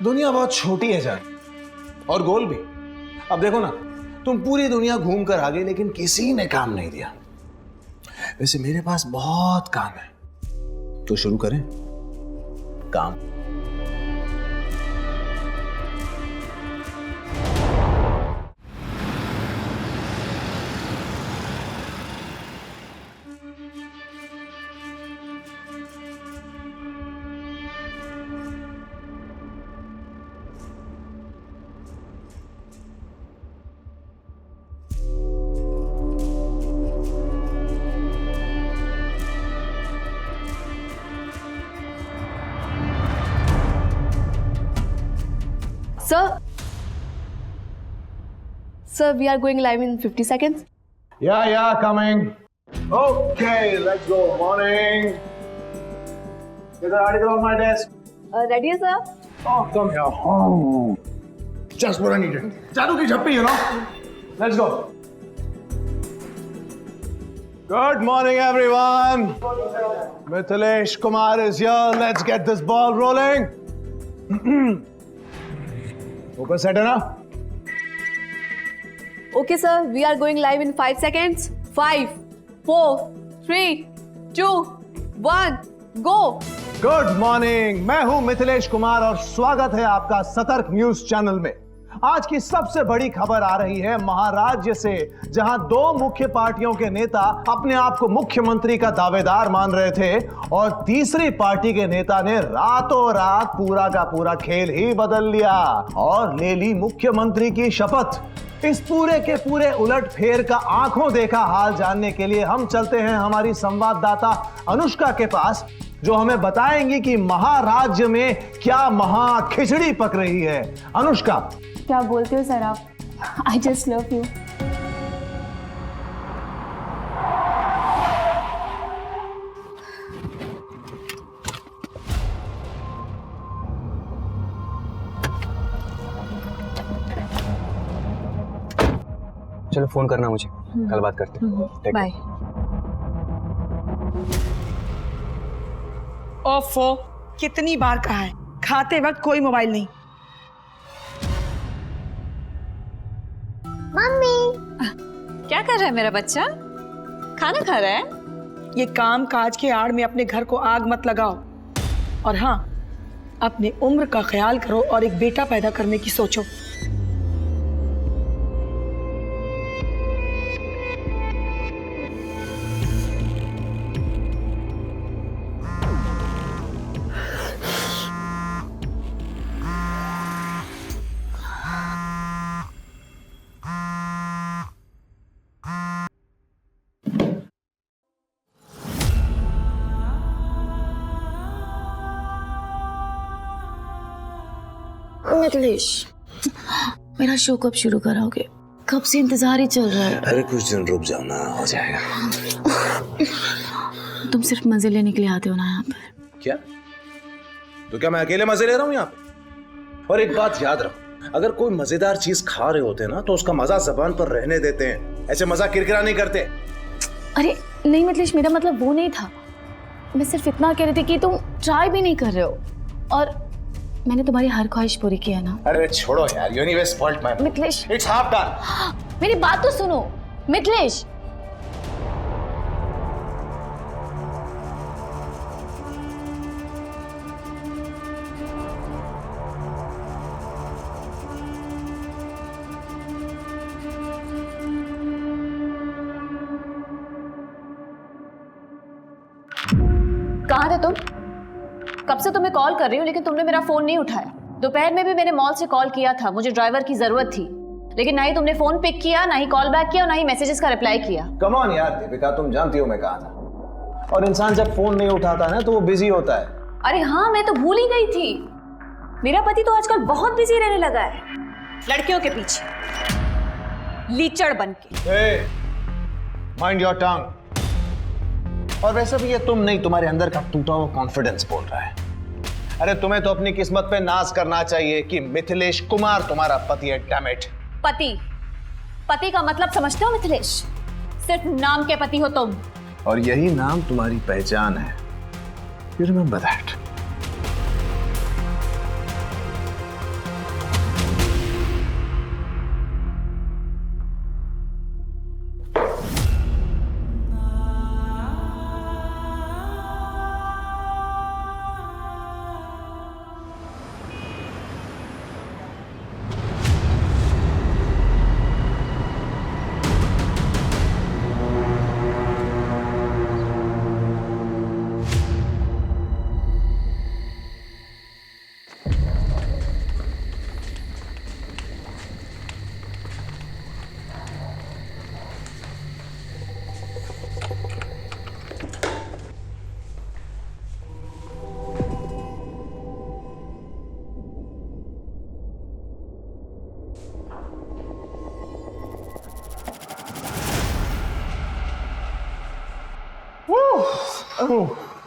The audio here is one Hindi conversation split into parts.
दुनिया बहुत छोटी है जान, और गोल भी। अब देखो ना, तुम पूरी दुनिया घूम कर आ गए लेकिन किसी ने काम नहीं दिया। वैसे मेरे पास बहुत काम है, तो शुरू करें काम। Sir, we are going live in 50 seconds. Yeah, coming. Okay, let's go. Morning. There's an article on my desk. Ready, sir? Oh, come here. Oh. Just what I needed. Jadoo ki jhappi, you know. Let's go. Good morning, everyone. Mithilesh Kumar is here. Let's get this ball rolling. Focus set है ना? Okay, sir. We are going live in 5 seconds. 5, 4, 3, 2, 1, go. Good morning, मैं हूं मिथिलेश कुमार और स्वागत है आपका सतर्क न्यूज चैनल में। आज की सबसे बड़ी खबर आ रही है महाराज्य से, जहां दो मुख्य पार्टियों के नेता अपने आप को मुख्यमंत्री का दावेदार मान रहे थे और तीसरी पार्टी के नेता ने रातों रात पूरा का पूरा खेल ही बदल लिया और ले ली मुख्यमंत्री की शपथ। इस पूरे के पूरे उलट फेर का आंखों देखा हाल जानने के लिए हम चलते हैं हमारी संवाददाता अनुष्का के पास, जो हमें बताएंगी कि महाराज्य में क्या महा खिचड़ी पक रही है। अनुष्का, क्या बोलते हो सर आप? I just love you. चलो फोन करना मुझे, कल बात करते हैं। बाय। ओफो, कितनी बार कहा है खाते वक्त कोई मोबाइल नहीं। मम्मी, क्या कर रहा है मेरा बच्चा? खाना खा रहा है? ये काम काज के आड़ में अपने घर को आग मत लगाओ, और हाँ, अपने उम्र का ख्याल करो और एक बेटा पैदा करने की सोचो। मिथिलेश, मेरा शो कब शुरू कराओगे? कब से इंतजार ही चल रहा है। अरे कुछ दिन रुक जाओ ना, हो जाएगा। तुम सिर्फ मजे लेने के लिए आते हो ना यहाँ पर? क्या? तो क्या मैं अकेले मजे ले रहा हूँ यहाँ पे? और एक बात याद रखो, अगर कोई मजेदार चीज खा रहे होते ना तो उसका मजा जबान पर रहने देते हैं, ऐसे मजा किरकिरा नहीं करते। अरे नहीं मिथिलेश, मेरा मतलब वो नहीं था। मैं सिर्फ इतना कह रही थी कि तुम ट्राई भी नहीं कर रहे हो और मैंने तुम्हारी हर ख्वाहिश पूरी की है ना। अरे छोड़ो यार, you anyway spoilt my mood. Mithilesh, It's half done. मेरी बात तो सुनो मिथिलेश। कहाँ थे तुम? कब से तुम्हें कॉल कर रही हूँ लेकिन तुमने मेरा फोन नहीं उठाया। दोपहर में भी मैंने मॉल से कॉल किया था, मुझे ड्राइवर की जरूरत थी, लेकिन ना ही तुमने फोन पिक किया, ना ही कॉल बैक किया और ना ही मैसेजेस का रिप्लाई किया। कम ऑन यार दीपिका, तुम जानती हो मैं कहाँ था। और इंसान जब फोन नहीं उठाता ना तो वो बिजी होता है। अरे हाँ, मैं तो भूल ही गई थी। मेरा पति तो आजकल बहुत बिजी रहने लगा है, लड़कियों के पीछे लीचड़ बन के। Mind your tongue. और वैसे भी ये तुम नहीं, तुम्हारे अंदर का टूटा हुआ कॉन्फिडेंस बोल रहा है। अरे तुम्हें तो अपनी किस्मत पे नाज करना चाहिए कि मिथिलेश कुमार तुम्हारा पति है। Damn it. पति का मतलब समझते हो मिथिलेश? सिर्फ नाम के पति हो तुम। और यही नाम तुम्हारी पहचान है। You remember that?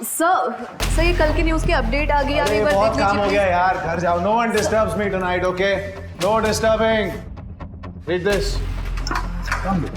सर ये कल की न्यूज़ की अपडेट आ गई, आप एक बार बहुत देख काम हो लीजिए गया यार, घर जाओ. No one disturbs me tonight, okay? No disturbing. Read this. Come.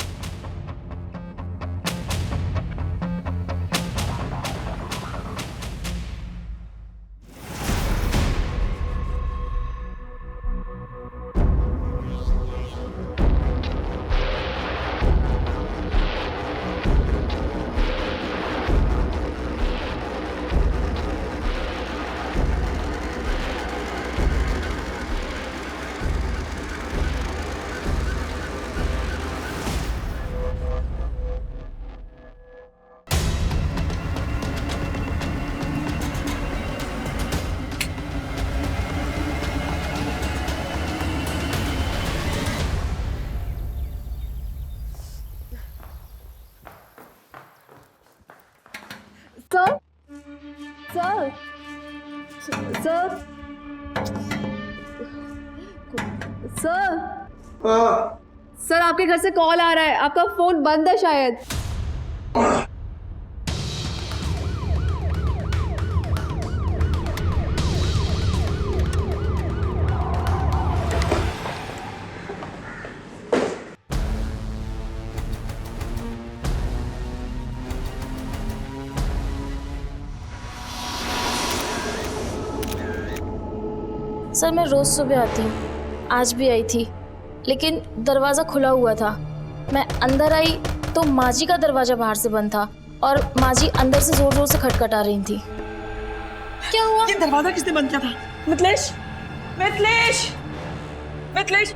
Sir sir sir sir आपके घर से कॉल आ रहा है, आपका फोन बंद है शायद. सर मैं रोज़ सुबह आती हूँ, आज भी आई थी, लेकिन दरवाज़ा खुला हुआ था. मैं अंदर आई तो माँ जी का दरवाज़ा बाहर से बंद था और माँ जी अंदर से ज़ोर ज़ोर से खटखटा रही थी. क्या हुआ? ये दरवाजा किसने बंद किया था? मिथिलेश, मिथिलेश, मिथिलेश.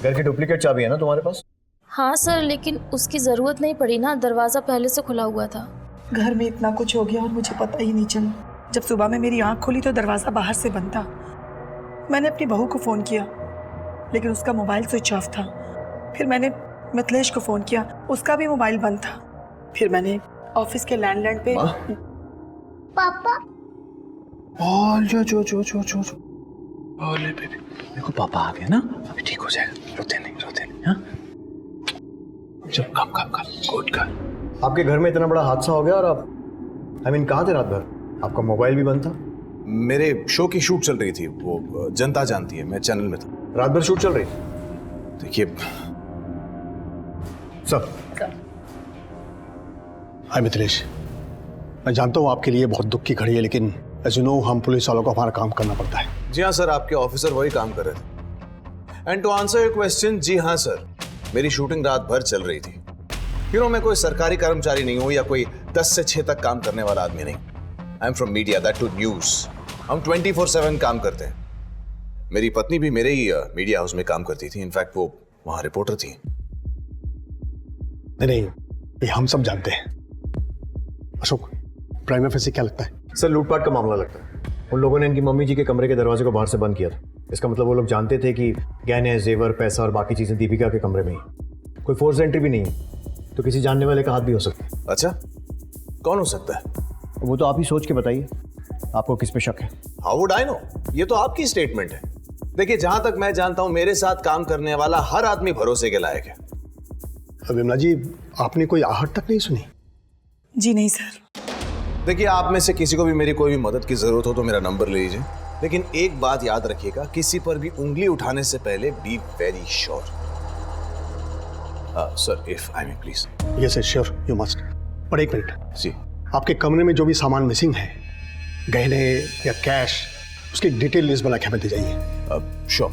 घर की डुप्लीकेट चाबी है ना तुम्हारे पास? हाँ सर, लेकिन उसकी ज़रूरत नहीं पड़ी ना, दरवाज़ा पहले से खुला हुआ था. घर में इतना कुछ हो गया और मुझे पता ही नहीं चला. जब सुबह में मेरी आंख खुली तो दरवाज़ा बाहर से बंद था. मैंने अपनी बहू को फ़ोन किया लेकिन उसका मोबाइल स्विच ऑफ था. फिर मैंने मिथिलेश को फ़ोन किया, उसका भी मोबाइल बंद था. फिर मैंने ऑफिस के लैंडलाइन पे पापा ओले बेबी, देखो पापा आ गए ना, अभी ठीक हो जाएगा. रोते नहीं हाँ. चल कम गुड कर. आपके घर में इतना बड़ा हादसा हो गया और आप कहाँ थे रात भर? आपका मोबाइल भी बंद था. मेरे शो की शूट चल रही थी, वो जनता जानती है, मैं चैनल में था. रात भर शूट चल रही? देखिए सर. हाय मिथिलेश, मैं जानता हूँ आपके लिए बहुत दुख की घड़ी है, लेकिन एज यू नो हम पुलिस वालों को हमारा काम करना पड़ता है. जी हाँ सर, आपके ऑफिसर वही काम कर रहे थे. And to answer your question, जी हाँ सर, मेरी शूटिंग रात भर चल रही थी. मैं कोई सरकारी कर्मचारी नहीं हूँ या कोई 10 से 6 तक काम करने वाला आदमी नहीं. I am from media, that two news. हम 24/7 काम करते हैं. मेरी पत्नी भी मेरे ही मीडिया हाउस में काम करती थी. इनफैक्ट वो वहां रिपोर्टर थी. नहीं, ये हम सब जानते हैं. अशोक, प्राइमा फेसी क्या लगता है? सर लूटपाट का मामला लगता है. उन लोगों ने इनकी मम्मी जी के कमरे के दरवाजे को बाहर से बंद किया था. इसका मतलब वो लोग जानते थे कि गहने, जेवर, पैसा और बाकी चीजें दीपिका के कमरे में ही. कोई फोर्स एंट्री भी नहीं है, तो किसी जानने वाले का हाथ भी हो सकता है. अच्छा, कौन हो सकता है? वो तो आप ही सोच के बताइए, आपको किस पे शक है? How would I know? ये तो आपकी स्टेटमेंट है. देखिए, जहां तक मैं जानता हूं, मेरे साथ काम करने वाला हर आदमी भरोसे के लायक है. विमला जी, आपने कोई आहट तक नहीं सुनी? जी नहीं सर. देखिए, आप में से किसी को भी मेरी कोई भी मदद की जरूरत हो तो मेरा नंबर ले लीजिए. लेकिन एक बात याद रखिएगा, किसी पर भी उंगली उठाने से पहले be very sure. Sir, if I may please. Yes sure, you must. पर एक मिनट जी, आपके कमरे में जो भी सामान मिसिंग है, गहने या कैश, उसकी डिटेल लिस्ट बना के हमें दे जाइए. श्योर.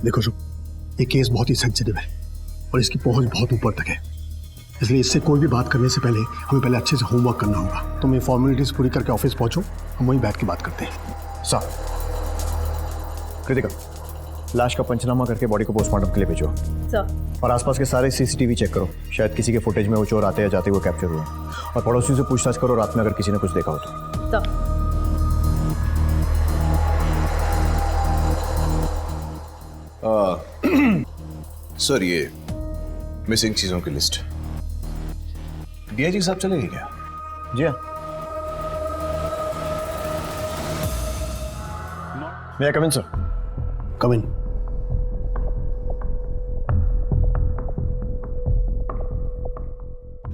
देखो शुभ, ये केस बहुत ही सेंसिटिव है और इसकी पहुंच बहुत ऊपर तक है. इसलिए इससे कोई भी बात करने से पहले हमें पहले अच्छे से होमवर्क करना होगा. तुम ये फॉर्मेलिटीज पूरी करके ऑफिस पहुंचो, हम वहीं बैठ के बात करते हैं. सर, कृतिका, लाश का पंचनामा करके बॉडी को पोस्टमार्टम के लिए भेजो. सर. और आसपास के सारे सीसीटीवी चेक करो, शायद किसी के फुटेज में वो चोर आते या जाते हुए कैप्चर हुए. और पड़ोसियों से पूछताछ करो, रात में अगर किसी ने कुछ देखा हो तो. सर, ये मिसिंग चीजों की लिस्ट. डीआईजी साहब चलेंगे क्या? जी हाँ. मैं कम इन सर. कम इन।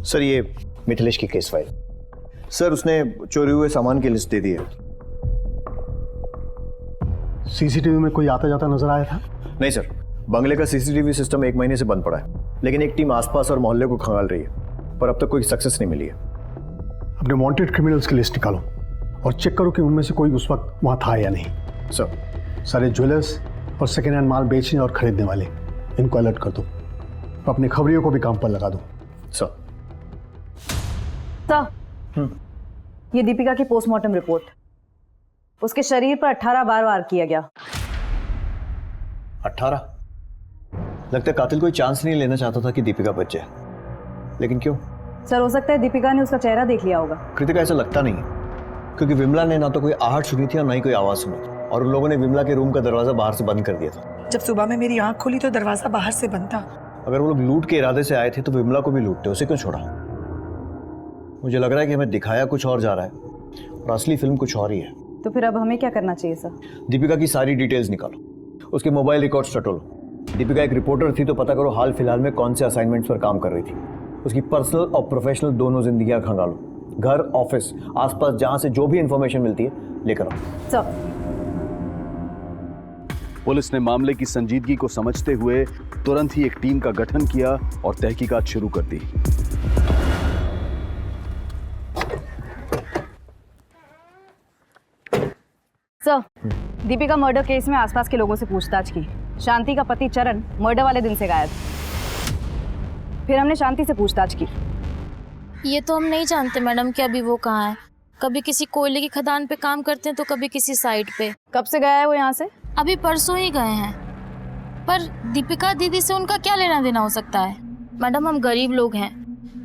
सर ये मिथिलेश की केस फाइल। सर उसने चोरी हुए सामान की लिस्ट दे दी है। सीसीटीवी में कोई आता जाता नजर आया था? नहीं सर, बंगले का सीसीटीवी सिस्टम 1 महीने से बंद पड़ा है, लेकिन एक टीम आसपास और मोहल्ले को खंगाल रही है, पर अब तक कोई सक्सेस नहीं मिली है। अपने वांटेड क्रिमिनल्स की लिस्ट निकालो और चेक करो कि उनमें से कोई उस वक्त वहां था या नहीं। सर सारे ज्वेलर्स और सेकेंड हैंड माल बेचने और खरीदने वाले, इनको अलर्ट कर दो। अपने खबरियों को भी काम पर लगा दो। सर ये दीपिका की पोस्टमार्टम रिपोर्ट। उसके शरीर पर 18 बार वार किया गया। 18? लगता है कातिल कोई चांस नहीं लेना चाहता था कि दीपिका बच जाए, लेकिन क्यों? सर हो सकता है दीपिका ने उसका चेहरा देख लिया होगा। कृतिका ऐसा लगता नहीं है, क्योंकि विमला ने ना तो कोई आहट सुनी थी और ना ही कोई आवाज सुनी थी, और उन लोगों ने विमला के रूम का दरवाजा बाहर से बंद कर दिया था। जब सुबह में मेरी आंख खुली तो दरवाजा बाहर से बंद था। अगर वो लोग लूट के इरादे से आए थे तो विमला को भी लूटते, उसे क्यों छोड़ा? मुझे लग रहा है कि हमें दिखाया कुछ और जा रहा है और असली फिल्म कुछ और ही है। तो फिर अब हमें क्या करना चाहिए सर? दीपिका की सारी डिटेल्स निकालो, उसके मोबाइल रिकॉर्ड्स टटोलो। दीपिका एक रिपोर्टर थी तो पता करो हाल फिलहाल में कौन से असाइनमेंट्स पर काम कर रही थी। उसकी पर्सनल और प्रोफेशनल दोनों जिंदगियां खंगालो, घर, ऑफिस, आसपास जहां से जो भी इंफॉर्मेशन मिलती है लेकर आओ। सर पुलिस ने मामले की संजीदगी को समझते हुए तुरंत ही एक टीम का गठन किया और तहकीकात शुरू कर दी। सर, दीपिका मर्डर केस में आसपास के लोगों से पूछताछ की। शांति का पति चरण मर्डर वाले दिन से गायब। फिर हमने शांति से पूछताछ की। ये तो हम नहीं जानते मैडम कि अभी वो कहाँ है। कभी किसी कोयले की खदान पे काम करते हैं तो कभी किसी साइट पे। कब से गया है वो यहाँ से? अभी परसों ही गए हैं। पर दीपिका दीदी से उनका क्या लेना देना हो सकता है? मैडम हम गरीब लोग हैं,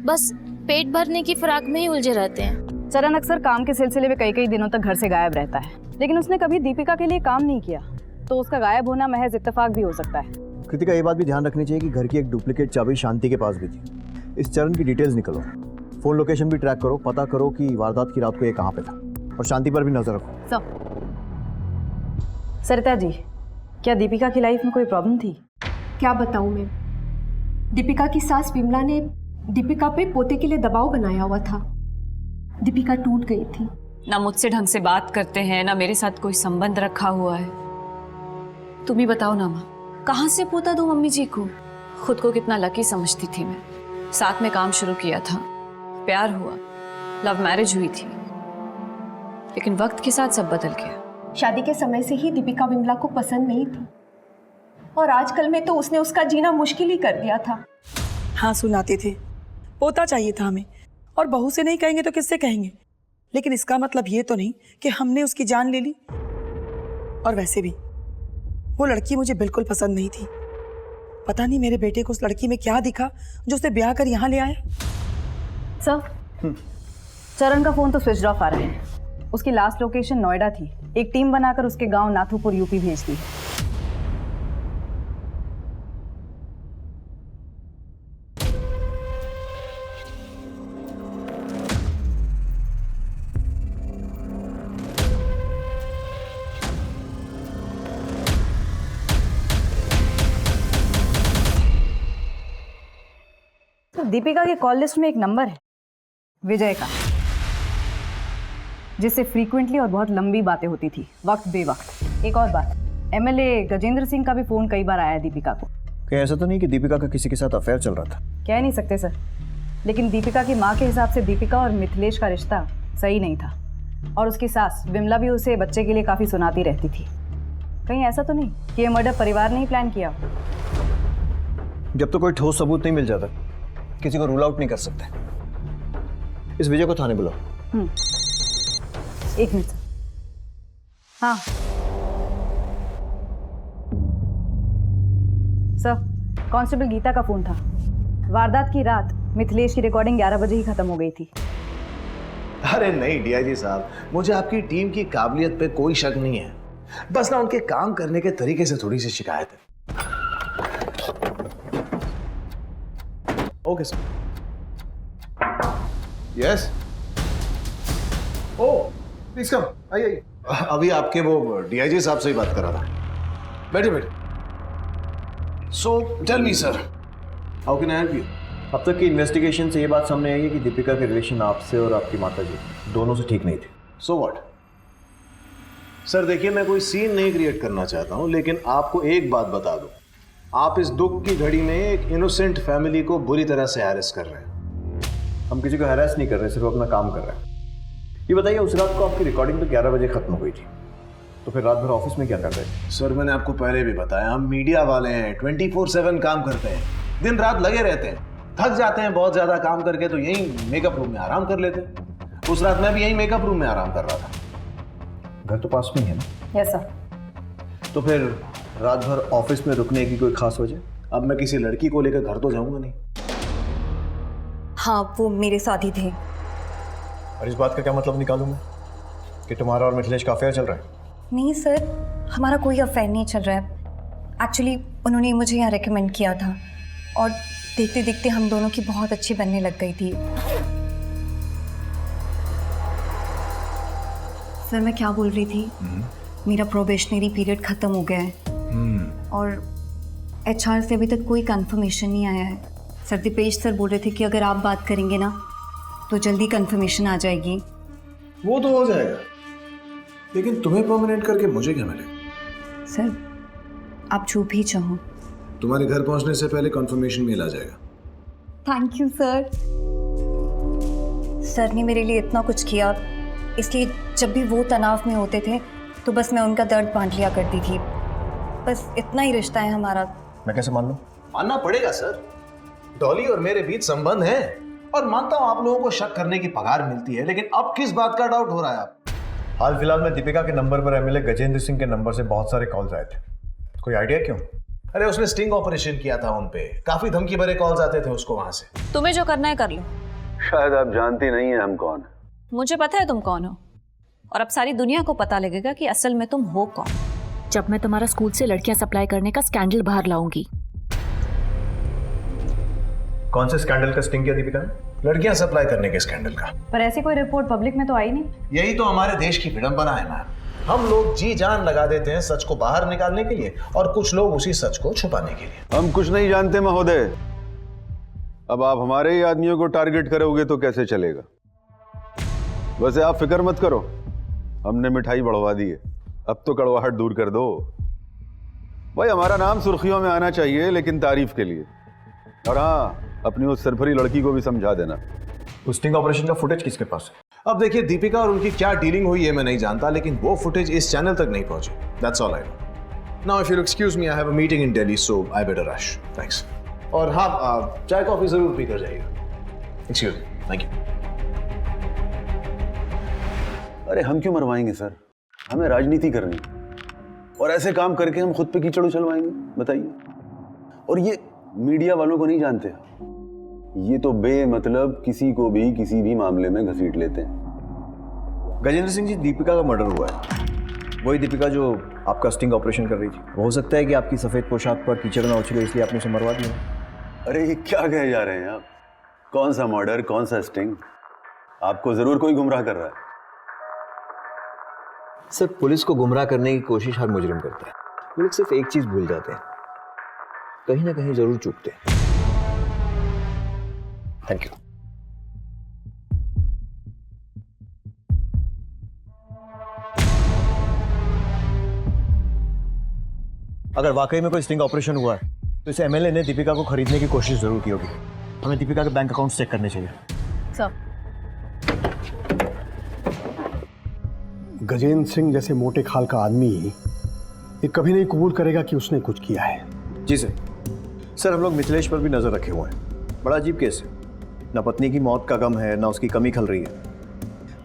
बस पेट भरने की फिराक में ही उलझे रहते हैं। चरण अक्सर काम के सिलसिले में कई दिनों तक घर से गायब रहता है, लेकिन उसने कभी दीपिका के लिए काम नहीं किया, तो उसका गायब होना महज इत्तेफाक भी हो सकता है। कृतिका ये बात भी ध्यान रखनी चाहिए कि घर की एक डुप्लीकेट चाबी शांति के पास भी थी। इस चरण की डिटेल्स निकालो, फोन लोकेशन भी ट्रैक करो, पता करो कि वारदात की रात को ये कहाँ पे था, और शांति पर भी नजर रखो। सरिता जी, क्या दीपिका की लाइफ में कोई प्रॉब्लम थी? क्या बताऊं मैं, दीपिका की सास विमला ने दीपिका पे पोते के लिए दबाव बनाया हुआ था। दीपिका टूट गई थी। ना मुझसे ढंग से बात करते हैं, ना मेरे साथ कोई संबंध रखा हुआ है। तुम ही बताओ ना माँ, कहाँ से पोता दूं मम्मी जी को? खुद को कितना लकी समझती थी मैं। साथ में काम शुरू किया था, प्यार हुआ, लव मैरिज हुई थी, लेकिन वक्त के साथ सब बदल गया। शादी के समय से ही दीपिका विमला को पसंद नहीं थी, और आजकल में तो उसने उसका जीना मुश्किल ही कर दिया था। हाँ सुनाते थे, पोता चाहिए था हमें, और बहू से नहीं कहेंगे तो किससे कहेंगे? लेकिन इसका मतलब ये तो नहीं कि हमने उसकी जान ले ली। और वैसे भी वो लड़की मुझे बिल्कुल पसंद नहीं थी। पता नहीं मेरे बेटे को उस लड़की में क्या दिखा जो उसे ब्याह कर यहाँ ले आया। सर, चरण का फोन तो स्विच ऑफ आ रहा है। उसकी लास्ट लोकेशन नोएडा थी। एक टीम बनाकर उसके गांव नाथुपुर यूपी भेज दी। दीपिका के कॉल लिस्ट में एक नंबर है, विजय का, जिससे फ्रीक्वेंटली और बहुत लंबी बातें होती थी, वक्त बेवक्त। एक और बात, एमएलए गजेंद्र सिंह का भी फोन कई बार आया दीपिका को। कहीं ऐसा तो नहीं कि दीपिका का किसी के साथ अफेयर चल रहा था? कह नहीं सकते सर, लेकिन दीपिका की माँ के हिसाब से दीपिका और मिथिलेश का रिश्ता सही नहीं था, और उसकी सास विमला भी उसे बच्चे के लिए काफी सुनाती रहती थी। कहीं ऐसा तो नहीं कि ये मर्डर परिवार ने ही प्लान किया? जब तो कोई ठोस सबूत नहीं मिल जाता, किसी को रूल आउट नहीं कर सकते। इस विजय को थाने बुलाओ। एक मिनट। हाँ सर, कांस्टेबल गीता का फोन था। वारदात की रात मिथिलेश की रिकॉर्डिंग 11 बजे ही खत्म हो गई थी। अरे नहीं डीआईजी साहब, मुझे आपकी टीम की काबिलियत पे कोई शक नहीं है, बस ना उनके काम करने के तरीके से थोड़ी सी शिकायत है। Okay sir. Yes. Oh please come, आइए। अभी आपके वो डीआईजी साहब से ही बात कर रहा था। बैठे बैठे। So tell me sir, how can I help you? अब तक की इन्वेस्टिगेशन से ये बात सामने आई है कि दीपिका के रिलेशन आपसे और आपकी माता जी दोनों से ठीक नहीं थे। So what? सर देखिए, मैं कोई सीन नहीं क्रिएट करना चाहता हूं, लेकिन आपको एक बात बता दूं, आप इस दुख की घड़ी में एक इनोसेंट फैमिली को बुरी तरह से हैरेस कर रहे हैं। हम किसी को हैरेस नहीं कर रहे, सिर्फ अपना काम कर रहे हैं। ये बताइए, उस रात को आपकी रिकॉर्डिंग तो 11 बजे खत्म हुई थी, तो फिर रात भर ऑफिस में क्या कर रहे थे? सर मैंने आपको पहले भी बताया, हम मीडिया वाले हैं, 24/7 काम करते हैं, दिन रात लगे रहते हैं, थक जाते हैं बहुत ज्यादा काम करके, तो यही मेकअप रूम में आराम कर लेते हैं। उस रात मैं भी यही मेकअप रूम में आराम कर रहा था। घर तो पास में ही है ना? Yes sir. तो फिर रात भर ऑफिस में रुकने की कोई खास वजह? अब मैं किसी लड़की को लेकर घर तो जाऊंगा नहीं। हाँ, वो मेरे साथ ही थे। और इस बात का क्या मतलब निकालूं मैं कि तुम्हारा और मिथिलेश का अफेयर चल रहा है? नहीं सर, हमारा कोई अफेयर नहीं चल रहा है। एक्चुअली उन्होंने मुझे यहाँ रेकमेंड किया था और देखते देखते हम दोनों की बहुत अच्छी बनने लग गई थी। सर मैं क्या बोल रही थी, मेरा प्रोबेशनरी पीरियड ख़त्म हो गया है और HR से अभी तक कोई कंफर्मेशन नहीं आया है। सर दीपेश सर बोल रहे थे कि अगर आप बात करेंगे ना तो जल्दी कंफर्मेशन आ जाएगी। वो तो हो जाएगा, लेकिन तुम्हें परमानेंट करके मुझे क्या मिलेगा? सर आप जो भी चाहो। तुम्हारे घर पहुंचने से पहले कंफर्मेशन मेल आ जाएगा। Thank you sir. सर ने मेरे लिए इतना कुछ किया, इसलिए जब भी वो तनाव में होते थे तो बस मैं उनका दर्द बांट लिया करती थी। बस इतना ही रिश्ता है हमारा। मैं कैसे मान लूं? मानना पड़ेगा सर, डॉली और मेरे बीच संबंध है, और मानता हूं आप लोगों को शक करने की पगार मिलती है, लेकिन अब किस बात का डाउट हो रहा है आप? हाल फिलहाल में दीपिका के नंबर पर MLA गजेंद्र सिंह के नंबर से बहुत सारे कॉल्स आए थे। कोई आइडिया क्यों? अरे उसने स्टिंग ऑपरेशन किया था उन पे, काफी धमकी भरे कॉल्स आते थे उसको वहां से। तुम्हें जो करना है कर लो। शायद आप जानती नहीं है हम कौन है। मुझे पता है तुम कौन हो, और अब सारी दुनिया को पता लगेगा कि असल में तुम हो कौन। जब मैं तुम्हारा स्कूल से लड़कियां सप्लाई करने का स्कैंडल बाहर लाऊंगी। कौन से स्कैंडल का स्टिंग किया दीपिका ने? लड़कियां सप्लाई करने के स्कैंडल का। पर ऐसी कोई रिपोर्ट पब्लिक में तो आई नहीं। यही तो हमारे देश की विडंबना है मैम। हम लोग जी जान लगा देते हैं सच को बाहर निकालने के लिए, और कुछ लोग उसी सच को छुपाने के लिए। हम कुछ नहीं जानते महोदय। अब आप हमारे ही आदमियों को टारगेट करोगे तो कैसे चलेगा? वैसे आप फिक्र मत करो, हमने मिठाई बढ़वा दी है, अब तो कड़वाहट दूर कर दो। भाई हमारा नाम सुर्खियों में आना चाहिए, लेकिन तारीफ के लिए। और हाँ, अपनी उस सरफरी लड़की को भी समझा देना। उस स्टिंग ऑपरेशन का फुटेज किसके पास है? अब देखिए, दीपिका और उनकी क्या डीलिंग हुई है मैं नहीं जानता, लेकिन वो फुटेज इस चैनल तक नहीं पहुंची। That's all I know. Now if you excuse me, I have a meeting in Delhi, so I better rush. Thanks. और हाँ, चाय कॉफी जरूर पी कर जाइएगा। Excuse me. Thank you. अरे हम क्यों मरवाएंगे सर, हमें राजनीति करनी, और ऐसे काम करके हम खुद पे कीचड़ उछलवाएंगे? बताइए। और ये मीडिया वालों को नहीं जानते, ये तो बेमतलब किसी को भी किसी भी मामले में घसीट लेते हैं। गजेंद्र सिंह जी, दीपिका का मर्डर हुआ है, वही दीपिका जो आपका स्टिंग ऑपरेशन कर रही थी। हो सकता है कि आपकी सफेद पोशाक पर कीचड़ ना उछले, इसलिए आपने उसे मरवा दिया। अरे ये क्या कहे जा रहे हैं आप? कौन सा मर्डर, कौन सा स्टिंग? आपको जरूर कोई गुमराह कर रहा है। सिर्फ पुलिस को गुमराह करने की कोशिश हर मुजरिम करता है। वो लोग सिर्फ एक चीज भूल जाते हैं, कहीं ना कहीं जरूर चूकते हैं। Thank you. अगर वाकई में कोई स्टिंग ऑपरेशन हुआ है तो इस MLA ने दीपिका को खरीदने की कोशिश जरूर की होगी। हमें दीपिका के बैंक अकाउंट चेक करने चाहिए। सब गजेंद्र सिंह जैसे मोटे खाल का आदमी ये कभी नहीं कबूल करेगा कि उसने कुछ किया है। जी सर, हम लोग मिथिलेश पर भी नजर रखे हुए हैं। बड़ा अजीब केस है, ना पत्नी की मौत का गम है, ना उसकी कमी खल रही है।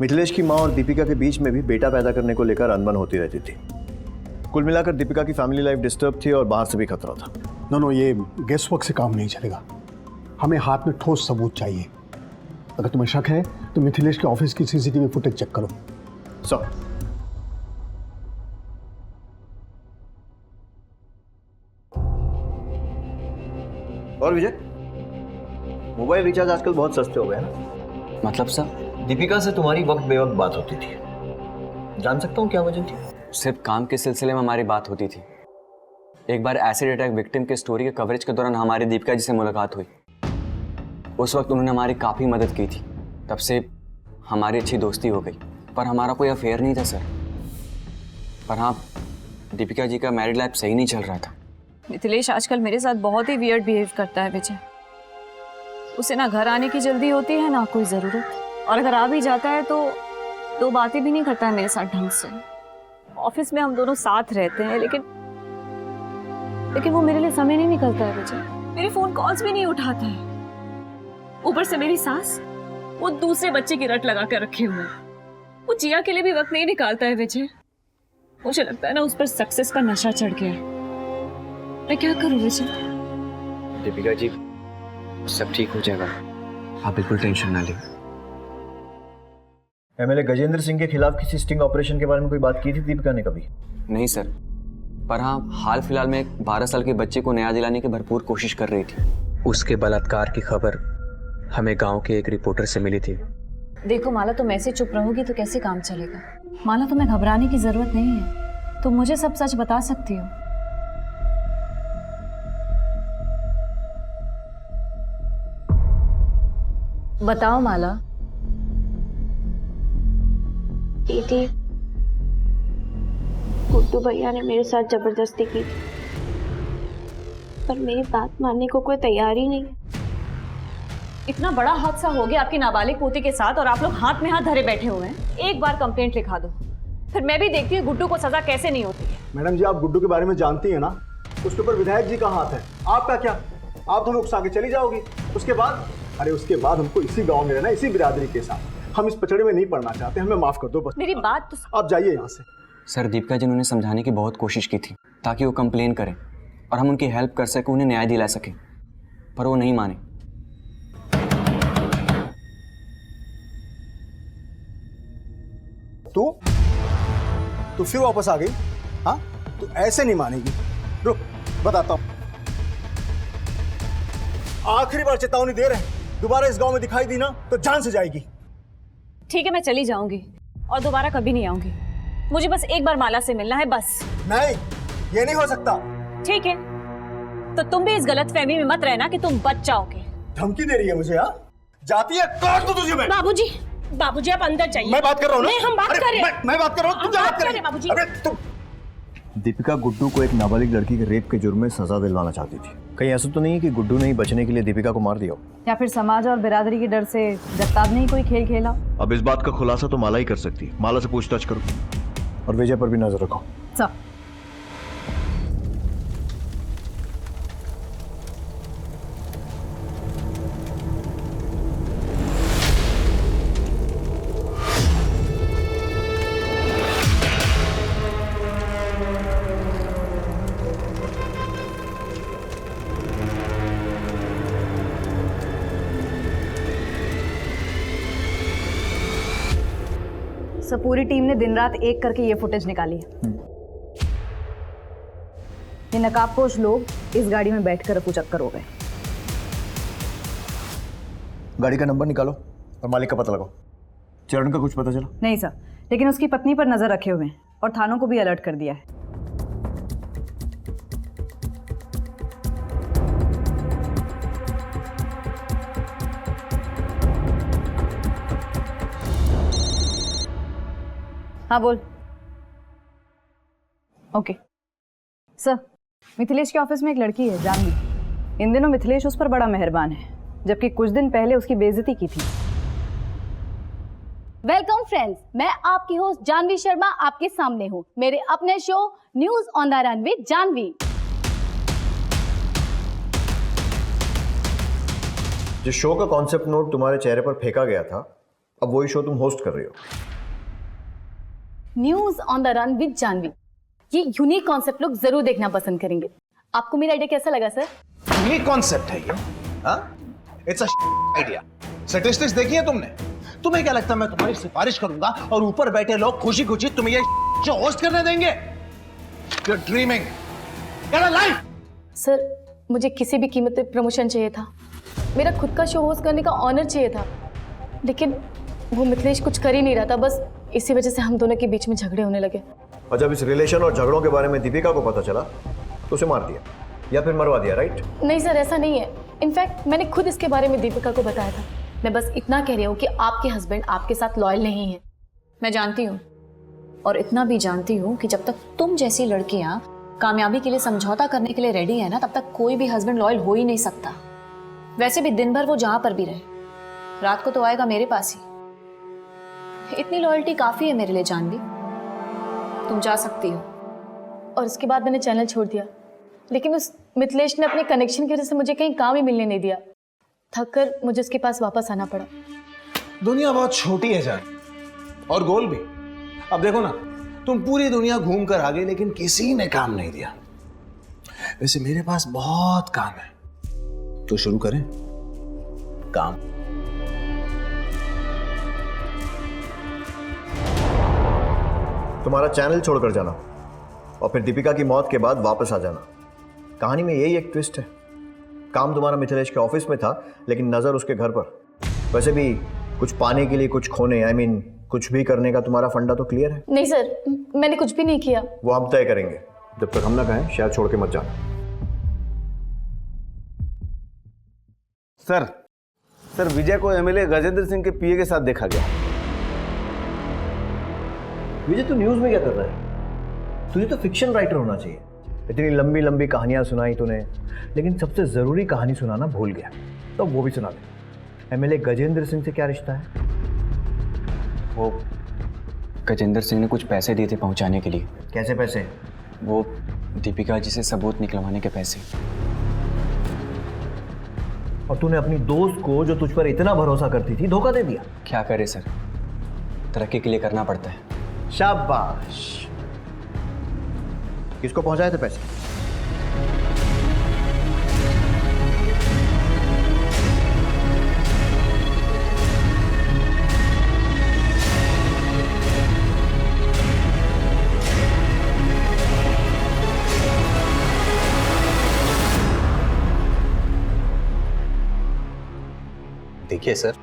मिथिलेश की माँ और दीपिका के बीच में भी बेटा पैदा करने को लेकर अनबन होती रहती थी। कुल मिलाकर दीपिका की फैमिली लाइफ डिस्टर्ब थी और बाहर से भी खतरा था। नो, ये गेस वर्क से काम नहीं चलेगा। हमें हाथ में ठोस सबूत चाहिए। अगर तुम्हें शक है तो मिथिलेश के ऑफिस की CCTV फुटेज चेक करो। सर, और विजय, मोबाइल रिचार्ज आजकल बहुत सस्ते हो गए हैं ना? मतलब सर? दीपिका से तुम्हारी वक्त बेवक्त बात होती थी, जान सकता हूँ क्या वजह थी? सिर्फ काम के सिलसिले में हमारी बात होती थी। एक बार एसिड अटैक विक्टिम के स्टोरी के कवरेज के दौरान हमारी दीपिका जी से मुलाकात हुई। उस वक्त उन्होंने हमारी काफ़ी मदद की थी। तब से हमारी अच्छी दोस्ती हो गई, पर हमारा कोई अफेयर नहीं था सर। पर हाँ, दीपिका जी का मैरिड लाइफ सही नहीं चल रहा था। मिथिलेश आजकल मेरे साथ बहुत ही वियर्ड बिहेव करता है विजय। उसे ना घर आने की जल्दी होती है ना कोई ज़रूरत, और अगर आ भी जाता है तो दो बातें भी नहीं करता है मेरे साथ ढंग से। ऑफिस में हम दोनों साथ रहते हैं, लेकिन वो मेरे लिए समय नहीं निकलता है विजय। मेरे फोन कॉल्स भी नहीं उठाता है। ऊपर से मेरी सास वो दूसरे बच्चे की रट लगा कर रखे हुए हैं। वो जिया के लिए भी वक्त नहीं निकालता है विजय। मुझे लगता है ना उस पर सक्सेस का नशा चढ़ गया है। मैं क्या करूं विजय? दीपिका जी, सब ठीक हो जाएगा, आप बिल्कुल टेंशन ना लें। एमएलए गजेंद्र सिंह के खिलाफ किसी स्टिंग ऑपरेशन के बारे में कोई बात की थी दीपिका ने कभी? नहीं सर, पर हाँ, हाल फिलहाल में एक 12 साल के बच्चे को न्याय दिलाने की भरपूर कोशिश कर रही थी। उसके बलात्कार की खबर हमें गांव के एक रिपोर्टर से मिली थी। देखो माला, तुम ऐसे चुप रहोगी तो कैसे काम चलेगा? माला, तुम्हें घबराने की जरूरत नहीं है। तुम मुझे सब सच बता सकती हो। बताओ माला। दीदी, गुड्डू भैया ने मेरे साथ जबरदस्ती की, पर मेरी बात मानने को कोई तैयार ही नहीं। इतना बड़ा हादसा हो गया आपकी नाबालिग पोती के साथ और आप लोग हाथ में हाथ धरे बैठे हुए हैं। एक बार कंप्लेंट लिखा दो, फिर मैं भी देखती हूँ गुड्डू को सजा कैसे नहीं होती है। मैडम जी, आप गुड्डू के बारे में जानती हैं ना, उसके ऊपर विधायक जी का हाथ है। आपका क्या? आप तो उकसा के चली जाओगी। उसके बाद हमको इसी गांव में रहना, इसी बिरादरी के साथ। हम इस पचड़े में नहीं पड़ना चाहते, हमें माफ कर दो बस। मेरी बात तो आप जाइए यहाँ से। सर, दीपिका जी ने उन्हें समझाने की बहुत कोशिश की थी ताकि वो कंप्लेन करें और हम उनकी हेल्प कर सकें, उन्हें न्याय दिला सकें, पर वो नहीं माने। तू फिर वापस आ गई? हाँ, तू ऐसे नहीं मानेगी। रुक, बताता हूँ। आखिरी बार चेतावनी दे रहे हैं, दोबारा इस गांव में दिखाई दी ना तो जान से जाएगी। ठीक है, मैं चली जाऊंगी और दोबारा कभी नहीं आऊंगी। मुझे बस एक बार माला से मिलना है, बस। नहीं, ये नहीं हो सकता। ठीक है, तो तुम भी इस गलतफहमी में मत रहना कि तुम बच जाओगे। धमकी दे रही है मुझे? हाँ, जाती है, काट दो तुझे मैं। बाबूजी आप अंदर जाइए। मैं बात कर रहा हूँ ना। नहीं, हम बात कर रहे हैं। मैं बात कर रहा हूँ, तुम क्या बात कर रही है? बाबूजी। अरे तुम। दीपिका गुड्डू को एक नाबालिग लड़की के रेप के जुर्म में सजा दिलवाना चाहती थी। कहीं ऐसा तो नहीं है कि गुड्डू ने ही बचने के लिए दीपिका को मार दिया हो? या फिर समाज और बिरादरी के डर से जगताब ने ही कोई खेल खेला? अब इस बात का खुलासा तो माला ही कर सकती है। माला से पूछताछ करो और विजय पर भी नजर रखो। सब सब पूरी टीम ने दिन रात एक करके ये फुटेज निकाली है। ये नकाबपोश लोग इस गाड़ी में बैठकर रफू चक्कर हो गए। गाड़ी का नंबर निकालो और मालिक का पता लगाओ। चरण का कुछ पता चला? नहीं सर, लेकिन उसकी पत्नी पर नजर रखे हुए हैं और थानों को भी अलर्ट कर दिया है। हाँ बोल। ओके सर, मिथिलेश के ऑफिस में एक लड़की है जानवी। इन दिनों मिथिलेश उस पर बड़ा मेहरबान है, जबकि कुछ दिन पहले उसकी बेइज्जती की थी। वेलकम फ्रेंड्स, मैं आपकी होस्ट जानवी शर्मा आपके सामने हूँ मेरे अपने show news on the run with Janvi. जिस शो का कॉन्सेप्ट नोट तुम्हारे चेहरे पर फेंका गया था, अब वही शो तुम होस्ट कर रही हो। News on the run with Janvi, ये यूनिक कॉन्सेप्ट लोग जरूर देखना पसंद करेंगे। आपको मेरा आइडिया कैसा लगा सर? यूनिक कॉन्सेप्ट है ये। It's a idea. स्टैटिस्टिक्स देखी है तुमने? तुम्हें क्या लगता है मैं तुम्हारी सिफारिश करूंगा और ऊपर बैठे लोग खुशी खुशी तुम्हें ये शो होस्ट करने देंगे? You are dreaming. Get a life. Sir, मुझे किसी भी कीमत पे प्रमोशन चाहिए था। मेरा खुद का शो होस्ट करने का ऑनर चाहिए था, लेकिन वो मिथिलेश कुछ कर ही नहीं रहा था। बस इसी वजह से हम दोनों के बीच में झगड़े होने लगे। और जब इस रिलेशन और झगड़ों के बारे में दीपिका को पता चला तो उसे मार दिया या फिर मरवा दिया, राइट? नहीं सर, ऐसा नहीं है। इनफैक्ट मैंने खुद इसके बारे में दीपिका को बताया था। मैं बस इतना कह रही हूँ कि आपके हस्बैंड आपके साथ लॉयल नहीं है। मैं जानती हूँ, और इतना भी जानती हूँ कि जब तक तुम जैसी लड़कियां कामयाबी के लिए समझौता करने के लिए रेडी है ना, तब तक कोई भी हस्बैंड लॉयल हो ही नहीं सकता। वैसे भी दिन भर वो जहां पर भी रहे, रात को तो आएगा मेरे पास ही। इतनी लॉयल्टी काफी है मेरे लिए जानवी, तुम जा सकती हो। और उसके बाद मैंने चैनल छोड़ दिया, लेकिन उस मिथिलेश ने अपने कनेक्शन की वजह से मुझे कहीं काम ही मिलने नहीं दिया। थक कर मुझे उसके पास वापस आना पड़ा। दुनिया बहुत छोटी है जान, और गोल भी। अब देखो ना, तुम पूरी दुनिया घूम कर आ गए लेकिन किसी ने काम नहीं दिया। वैसे मेरे पास बहुत काम है, तो शुरू करें काम। तुम्हारा चैनल छोड़कर जाना और फिर दीपिका की मौत के बाद वापस आ जाना। कहानी में यही एक ट्विस्ट है। काम तुम्हारा मिथिलेश के ऑफिस में था, लेकिन नजर उसके घर पर। वैसे भी कुछ पाने के लिए कुछ खोने, I mean, कुछ भी करने का तुम्हारा फंडा तो क्लियर है? नहीं सर, मैंने कुछ भी नहीं किया। वो हम तय करेंगे, जब तक हम ना कहें शहर छोड़ के मत जाना। सर विजय को एमएलए गजेंद्र सिंह के पीए के साथ देखा गया। विजय, तू न्यूज में क्या कर रहा है? तुझे तो फिक्शन राइटर होना चाहिए। इतनी लंबी लंबी कहानियां सुनाई तूने, लेकिन सबसे जरूरी कहानी सुनाना भूल गया। तो वो भी सुना दे। एमएलए गजेंद्र सिंह से क्या रिश्ता है? वो गजेंद्र सिंह ने कुछ पैसे दिए थे पहुंचाने के लिए। कैसे पैसे? वो दीपिका जी से सबूत निकलवाने के पैसे। और तूने अपनी दोस्त को, जो तुझ पर इतना भरोसा करती थी, धोखा दे दिया। क्या करे सर, तरक्की के लिए करना पड़ता है। शाबाश। किसको पहुंचाए थे पैसे? देखिए सर,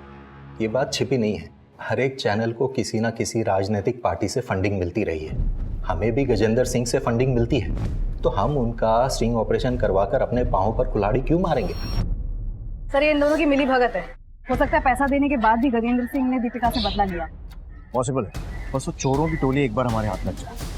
ये बात छिपी नहीं है। हर एक चैनल को किसी ना किसी राजनीतिक पार्टी से फंडिंग मिलती रही है। हमें भी गजेंद्र सिंह से फंडिंग मिलती है, तो हम उनका स्टिंग ऑपरेशन करवाकर अपने पांव पर कुल्हाड़ी क्यों मारेंगे? सर, ये इन दोनों की मिली भगत है। हो सकता है पैसा देने के बाद भी गजेंद्र सिंह ने दीपिका से बदला लिया। पॉसिबल है, बस वो चोरों की टोली एक बार हमारे हाथ लग जाए।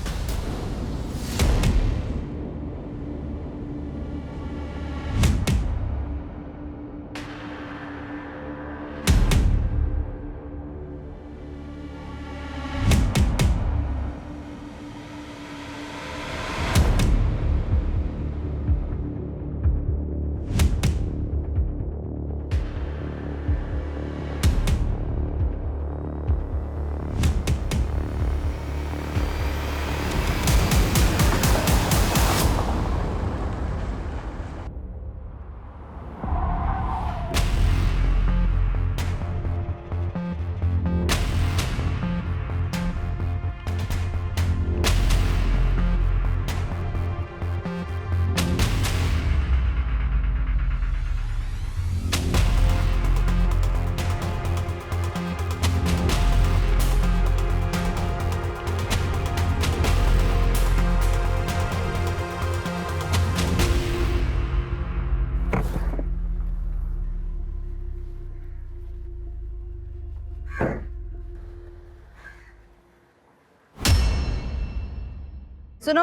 सुनो,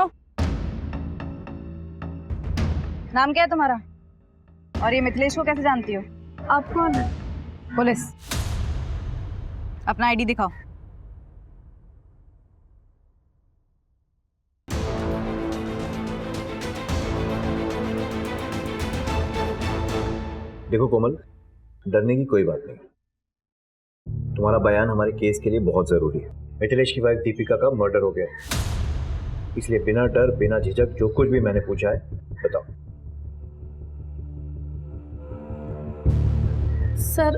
नाम क्या है तुम्हारा? और ये मिथिलेश को कैसे जानती हो? आप कौन है? पुलिस। अपना आईडी दिखाओ। देखो कोमल, डरने की कोई बात नहीं। तुम्हारा बयान हमारे केस के लिए बहुत जरूरी है। मिथिलेश की वाइफ दीपिका का मर्डर हो गया, इसलिए बिना डर बिना झिझक जो कुछ भी मैंने पूछा है बताओ। सर,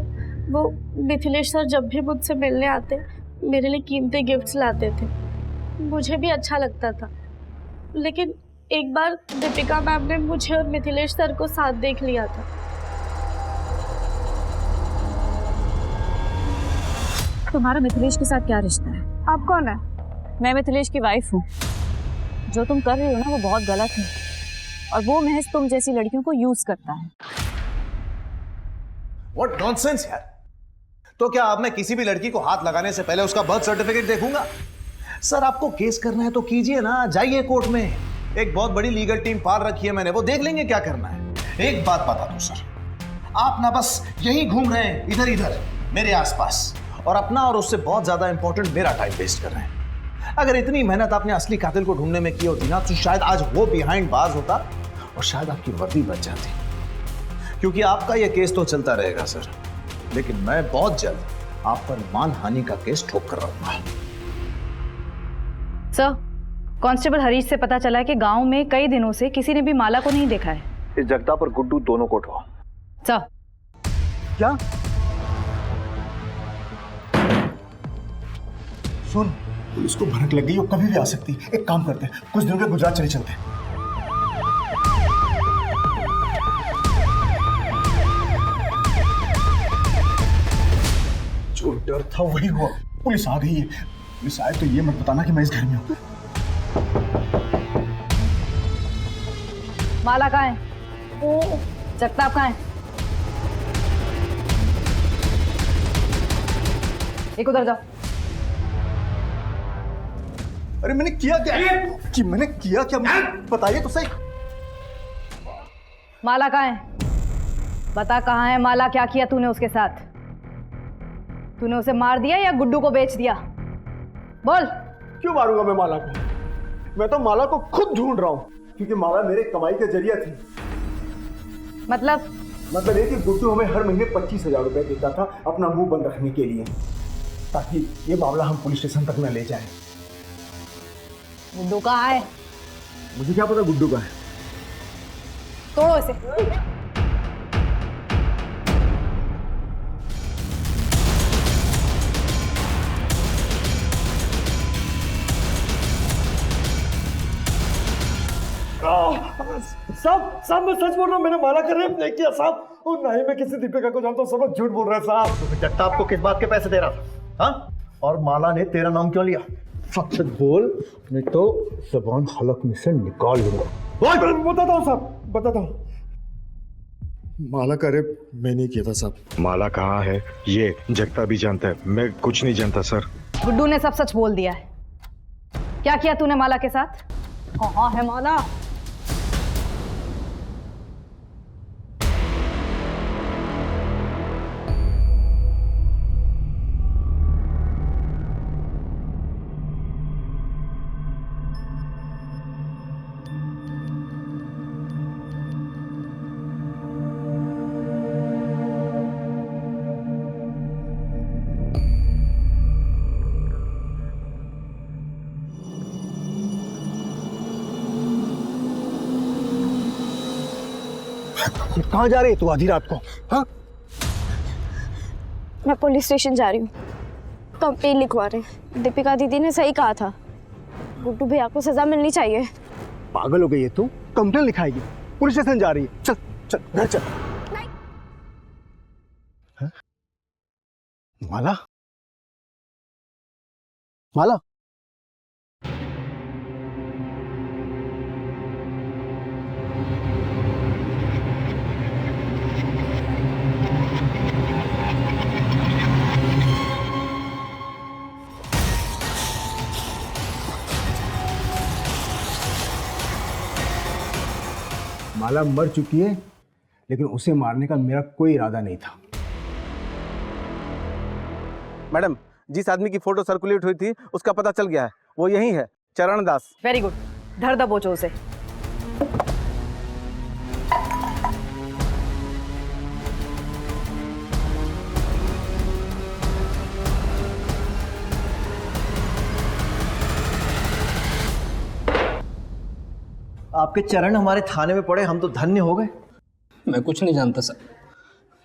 वो मिथिलेश सर जब भी मुझसे मिलने आते मेरे लिए कीमती गिफ्ट्स लाते थे। मुझे भी अच्छा लगता था, लेकिन एक बार दीपिका मैम ने मुझे और मिथिलेश सर को साथ देख लिया था। तुम्हारा मिथिलेश के साथ क्या रिश्ता है? आप कौन है? मैं मिथिलेश की वाइफ हूँ। जो तुम कर रही हो ना, वो बहुत गलत है। और वो महज तुम जैसी लड़कियों को यूज करता है। What nonsense यार। तो क्या अब मैं किसी भी लड़की को हाथ लगाने से पहले उसका बर्थ सर्टिफिकेट देखूंगा? सर आपको केस करना है तो कीजिए ना, जाइए कोर्ट में। एक बहुत बड़ी लीगल टीम पार रखी है मैंने, वो देख लेंगे क्या करना है। एक बात बता दूं सर, आप ना बस यहीं घूम रहे हैं इधर इधर मेरे आसपास, और अपना और उससे बहुत ज्यादा इंपॉर्टेंट मेरा टाइम वेस्ट कर रहे हैं। अगर इतनी मेहनत आपने असली कातिल को ढूंढने में की होती ना, तो शायद आज वो बिहाइंड बाज होता और शायद आपकी वर्दी बच जाती। क्योंकि आपका ये केस तो चलता रहेगा सर, लेकिन मैं बहुत जल्द आप पर मानहानि का केस ठोक कर रहूंगा। सर, कांस्टेबल हरीश से पता चला है कि गांव में कई दिनों से किसी ने भी माला को नहीं देखा है। इस जगताप और गुड्डू दोनों को उठवाओ। सर। क्या? सुन, पुलिस को भनक लग गई, वो कभी भी आ सकती है। एक काम करते हैं, कुछ दिनों के गुजरात चले चलते हैं। जो डर था वही हुआ, पुलिस आ गई है। पुलिस आए तो ये मत बताना कि मैं इस घर में हूं। माला कहाँ है? जगताप कहाँ है? एक उधर जाओ। अरे मैंने किया क्या? मैंने किया क्या? बताइए तो सही। माला कहाँ है? बता कहाँ है माला? क्या किया तूने उसके साथ? तूने उसे मार दिया या गुड्डू को बेच दिया? बोल। क्यों मारूंगा मैं माला को? मैं तो माला को खुद ढूंढ रहा हूं, क्योंकि माला मेरे कमाई का जरिया थी। मतलब ये कि गुड्डू हमें हर महीने 25,000 रुपए देता था अपना मुंह बंद रखने के लिए, ताकि ये मामला हम पुलिस स्टेशन तक न ले जाएं। गुड्डू कहाँ है? मुझे क्या पता गुड्डू कहाँ है? तोड़ो इसे। साहब मैं सच बोल रहा हूँ, मैंने माला का रेप नहीं किया साहब, और ना ही मैं किसी दीपिका को जानता हूँ। सब लोग झूठ बोल रहे हैं साहब। तो जगताप को किस बात के पैसे दे रहा था? हाँ? और माला ने तेरा नाम क्यों लिया? सच बोल, नहीं तो ज़बान हलक में से निकाल दूंगा। बताता हूँ साहब, बताता हूँ। माला का रेप मैं नहीं किया था साहब। माला कहाँ है ये जगता भी जानता है, मैं कुछ नहीं जानता सर। गुड्डू ने सब सच बोल दिया है। क्या किया तूने माला के साथ? कहाँ है माला? कहाँ जा रही है तू आधी रात को? हाँ? मैं पुलिस स्टेशन जा रही हूँ, कंप्लेन लिखवा रहे हैं। दीपिका दीदी ने सही कहा था, गुड्डू भैया को सजा मिलनी चाहिए। पागल हो गई है तू? कंप्लेन लिखाएगी? पुलिस स्टेशन जा रही है? चल चल घर चल। हाँ? माला? माला? माला मर चुकी है, लेकिन उसे मारने का मेरा कोई इरादा नहीं था। मैडम, जिस आदमी की फोटो सर्कुलेट हुई थी उसका पता चल गया है, वो यही है, चरण दास। वेरी गुड, धर दबोचो उसे। आपके चरण हमारे थाने में पड़े, हम तो धन्य हो गए। मैं कुछ नहीं जानता सर,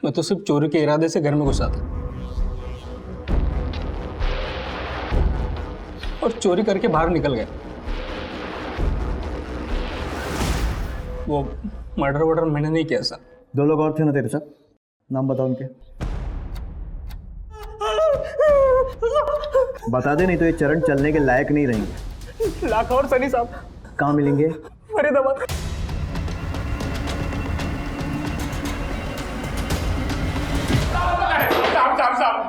मैं तो सिर्फ चोरी के इरादे से घर में घुसा था और चोरी करके बाहर निकल गया। वो मर्डर वर्डर मैंने नहीं किया सर। 2 लोग और थे ना तेरे साथ, नाम बताओ उनके। बता दे, नहीं तो ये चरण चलने के लायक नहीं रहेंगे। लाखौर सनी साहब। कहाँ मिलेंगे? फरीदाबाद।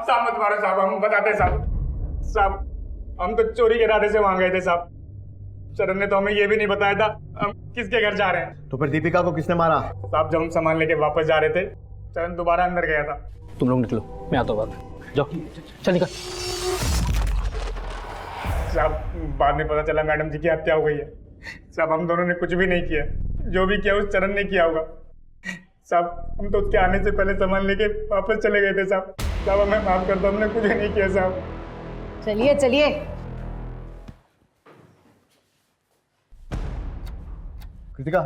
साहब मत मारो साहब, हम बताते साहब, हम तो चोरी के इरादे से वहां गए थे साहब। चरण ने तो हमें ये भी नहीं बताया था हम किसके घर जा रहे हैं। तो फिर दीपिका को किसने मारा? साहब जब हम सामान लेके वापस जा रहे थे, चरण दोबारा अंदर गया था। तुम लोग निकलो, मैं आता हूँ बाद में। जाओ, चल निकल। साहब बाद में पता चला मैडम जी की हत्या हो गई है। साहब हम दोनों ने कुछ भी नहीं किया, जो भी किया उस चरण ने किया होगा। साहब हम तो उसके आने से पहले सामान लेके वापस चले गए थे साहब। साहब हमें माफ कर दो, हमने कुछ नहीं किया साहब। चलिए चलिए। कृतिका,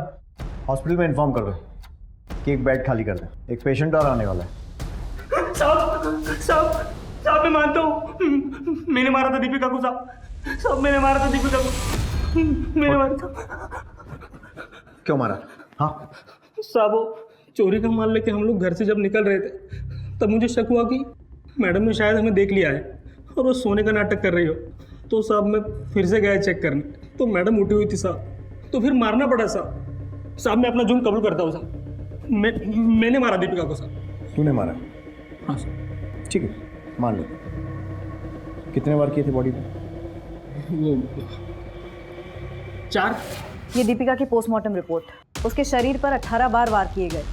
हॉस्पिटल में इन्फॉर्म कर दो कि एक बेड खाली कर दे, एक पेशेंट और आने वाला है। साहब साहब साहब मैं मानता हूँ मैंने मारा था दीपिका को साहब। साहब मैंने मारा था दीपिका को, मैंने मारा था। क्यों मारा? हाँ साहब वो चोरी का माल लेके हम लोग घर से जब निकल रहे थे तब मुझे शक हुआ कि मैडम ने शायद हमें देख लिया है और वो सोने का नाटक कर रही हो। तो साहब मैं फिर से गया चेक करने, तो मैडम उठी हुई थी साहब, तो फिर मारना पड़ा साहब। साहब मैं अपना जुर्म कबूल करता हूँ साहब, मैंने मारा दीपिका को साहब। तूने मारा? हाँ साहब। ठीक है, मान लो। कितने बार किए थे बॉडी पे? वो 4। ये दीपिका की पोस्टमार्टम रिपोर्ट। उसके शरीर पर 18 बार वार किए गए।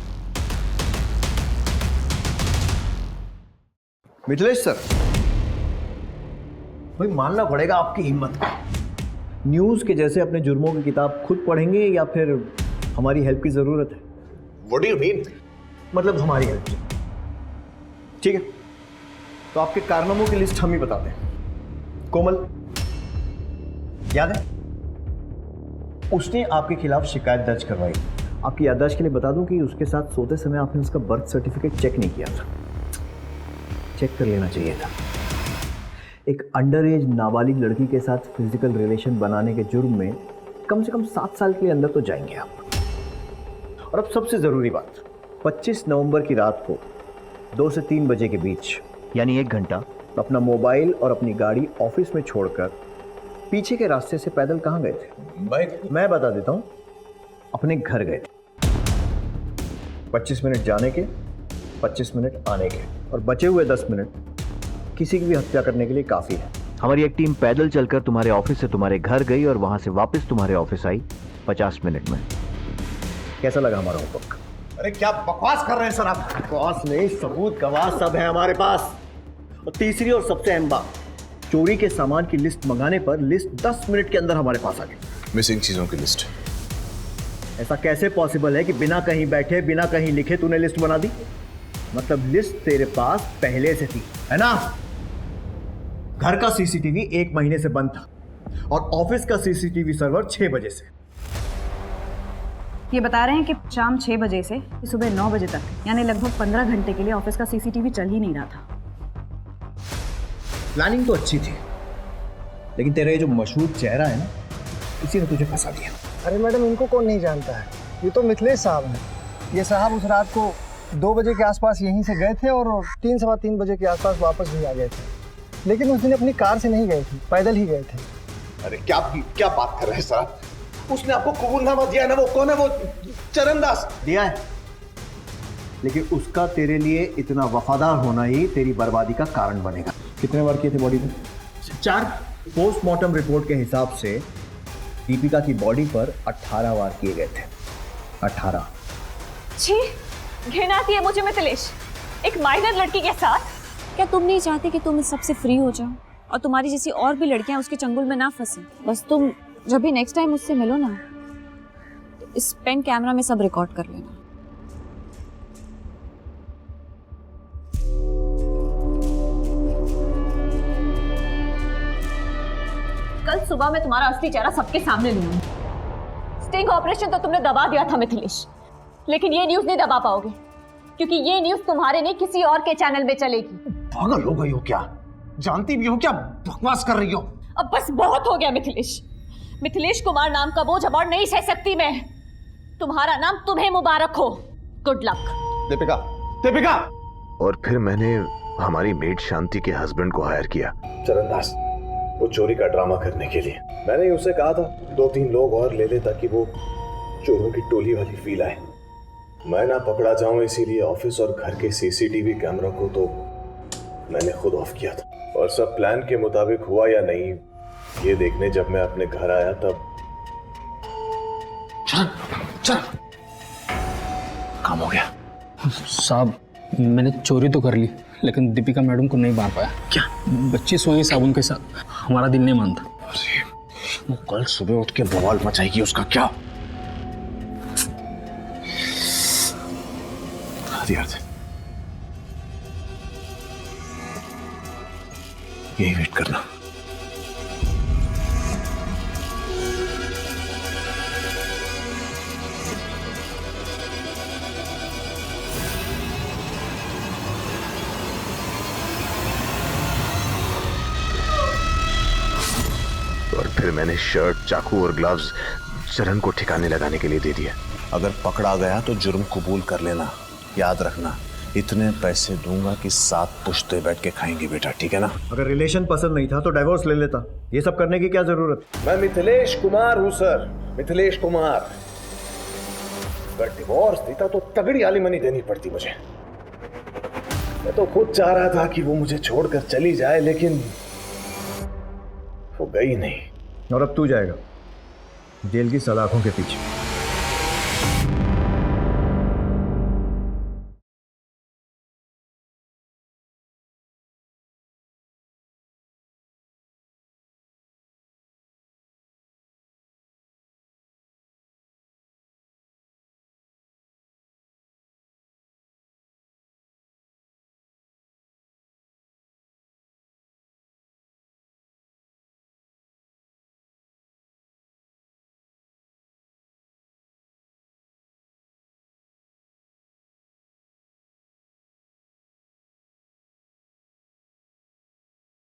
मिथिलेश सर, भाई मानना पड़ेगा आपकी हिम्मत को। न्यूज के जैसे अपने जुर्मों की किताब खुद पढ़ेंगे या फिर हमारी हेल्प की जरूरत है? What do you mean? मतलब हमारी हेल्प की। ठीक है, तो आपके कारनामों की लिस्ट हम ही बताते हैं। कोमल, याद है? उसने आपके खिलाफ शिकायत दर्ज करवाई। आपकी याददाश्त के लिए बता दूं कि उसके साथ सोते समय आपने उसका बर्थ सर्टिफिकेट चेक नहीं किया था। चेक कर लेना चाहिए था। एक अंडर एज नाबालिग लड़की के साथ फिजिकल रिलेशन बनाने के जुर्म में कम से कम 7 साल के लिए अंदर तो जाएंगे आप। और अब सबसे ज़रूरी बात, 25 नवंबर की रात को 2 से 3 बजे के बीच, यानी 1 घंटा, अपना मोबाइल और अपनी गाड़ी ऑफिस में छोड़कर पीछे के रास्ते से पैदल कहाँ गए थे? मैं बता देता हूँ, अपने घर गए थे। 25 मिनट जाने के, 25 मिनट आने के, और बचे हुए 10 मिनट किसी की भी हत्या करने के लिए काफ़ी है। हमारी एक टीम पैदल चलकर तुम्हारे ऑफिस से तुम्हारे घर गई और वहाँ से वापस तुम्हारे ऑफिस आई 50 मिनट में। कैसा लगा हमारा होमवर्क? अरे क्या बकवास कर रहे हैं सर आप? बकवास नहीं, सबूत गवाह सब है हमारे पास। और तीसरी और सबसे अहम बात, चोरी के सामान की लिस्ट मंगाने पर लिस्ट 10 मिनट के अंदर हमारे पास आ गई। मिसिंग चीजों की लिस्ट। ऐसा कैसे पॉसिबल है कि बिना कहीं बैठे, बिना कहीं लिखे तूने लिस्ट बना दी? मतलब लिस्ट तेरे पास पहले से थी, है ना? घर का सीसीटीवी 1 महीने से बंद था और ऑफिस का सीसीटीवी सर्वर 6 बजे से। ये बता रहे हैं कि शाम 6 बजे से सुबह 9 बजे तक, यानी लगभग 15 घंटे के लिए ऑफिस का सीसीटीवी चल ही नहीं रहा था। प्लानिंग तो अच्छी थी, लेकिन तेरा ये जो मशहूर चेहरा है ना, इसी ने तुझे फंसा दिया। अरे मैडम, इनको कौन नहीं जानता है? ये तो मिथिलेश साहब हैं। ये साहब उस रात को 2 बजे के आसपास यहीं से गए थे और 3 सवा 3 बजे के आसपास वापस भी आ गए थे। लेकिन उस दिन अपनी कार से नहीं गए थे, पैदल ही गए थे। अरे क्या बात कर रहे हैं सर आप? उसने आपको कबूलनामा दिया है ना? वो कौन है? वो चरण दास दिया है, लेकिन उसका तेरे लिए इतना वफादार होना ही तेरी बर्बादी का कारण बनेगा। कितने बार किए थे बॉडी पे? 4। पोस्टमार्टम रिपोर्ट के हिसाब से दीपिका की बॉडी पर 18 वार किए गए थे। 18। छी, घिन आती है मुझे मिथिलेश, एक माइनर लड़की के साथ। क्या तुम नहीं चाहती कि तुम इस सबसे फ्री हो जाओ और तुम्हारी जैसी और भी लड़कियां उसके चंगुल में ना फंसे? बस तुम जब भी नेक्स्ट टाइम उससे मिलो ना, तो इस पेन कैमरा में सब रिकॉर्ड कर लेना। कल सुबह मैं तुम्हारा असली चेहरा सबके सामने लूंगी। स्टिंग ऑपरेशन तो तुमने दबा दिया था मिथिलेश, लेकिन ये न्यूज नहीं दबा पाओगे, क्योंकि ये न्यूज तुम्हारे नहीं किसी और के चैनल में चलेगी। पागल हो गई हो क्या? जानती भी हो क्या बकवास कर रही हो? अब बस बहुत हो गया मिथिलेश। मिथिलेश कुमार नाम का बोझ अब और नहीं सह सकती मैं। तुम्हारा नाम तुम्हें मुबारक हो। Good luck. दीपिका, दीपिका! और फिर मैंने हमारी मेड शांति के हस्बैंड को हायर किया, चरण दास, वो चोरी का ड्रामा करने के लिए। मैंने उसे कहा था 2-3 लोग और ले ले ताकि वो चोरों की टोली वाली फील आए। मैं ना पकड़ा जाऊं, इसीलिए ऑफिस और घर के सीसीटीवी कैमरा को तो मैंने खुद ऑफ किया था और सब प्लान के मुताबिक हुआ या नहीं ये देखने जब मैं अपने घर आया तब चल काम हो गया। साहब मैंने चोरी तो कर ली लेकिन दीपिका मैडम को नहीं मार पाया। क्या? बच्ची सोई साबुन के साथ, हमारा दिल नहीं मानता। अरे वो कल सुबह उठ के बवाल मचाएगी, उसका क्या? हथियार से यही वेट करना। और फिर मैंने शर्ट, चाकू और ग्लव्स चरण को ठिकाने लगाने के लिए दे दिया। अगर पकड़ा गया तो जुर्म कबूल कर लेना। याद रखना, इतने पैसे दूंगा कि 7 पुश्ते बैठ के खाएंगे बेटा, ठीक है ना? अगर रिलेशन पसंद नहीं था तो डाइवोर्स ले लेता, ये सब करने की क्या जरूरत? मैं मिथिलेश कुमार हूं सर, मिथिलेश कुमार। अगर डिवोर्स देता तो तगड़ी आलिमनी देनी पड़ती मुझे। मैं तो खुद चाह रहा था कि वो मुझे छोड़कर चली जाए लेकिन वो गई नहीं। और अब तू जाएगा जेल की सलाखों के पीछे।